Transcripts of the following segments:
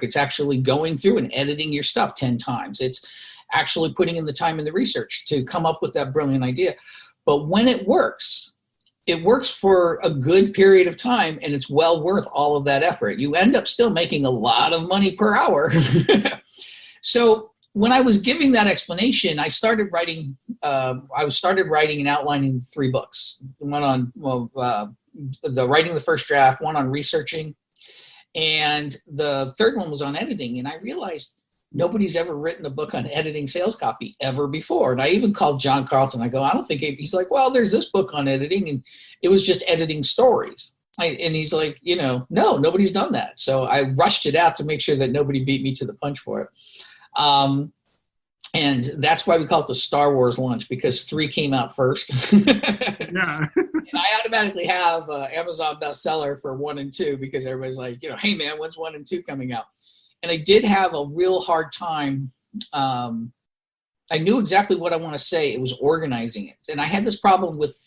It's actually going through and editing your stuff 10 times. It's actually putting in the time and the research to come up with that brilliant idea. But when it works for a good period of time, and it's well worth all of that effort. You end up still making a lot of money per hour. So when I was giving that explanation, I started writing and outlining 3 books. One on writing the first draft, one on researching, and the third one was on editing. And I realized nobody's ever written a book on editing sales copy ever before. And I even called John Carlton. I go, I don't think he's like, well, there's this book on editing, and it was just editing stories. And he's like, no, nobody's done that. So I rushed it out to make sure that nobody beat me to the punch for it. And that's why we call it the Star Wars lunch, because 3 came out first. Yeah. And I automatically have Amazon bestseller for 1 and 2, because everybody's like, hey man, when's 1 and 2 coming out? And I did have a real hard time. I knew exactly what I want to say. It was organizing it. And I had this problem with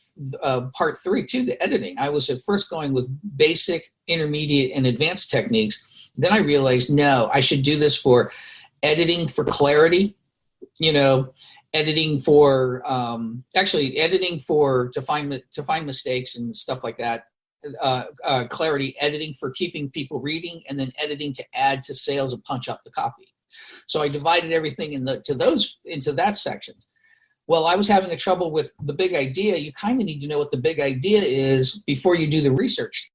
part 3 too, the editing. I was at first going with basic, intermediate, and advanced techniques. Then I realized, no, I should do this for editing for clarity, editing for to find mistakes and stuff like that. Clarity, editing for keeping people reading, and then editing to add to sales and punch up the copy. So I divided everything into that sections. Well, I was having a trouble with the big idea. You kind of need to know what the big idea is before you do the research.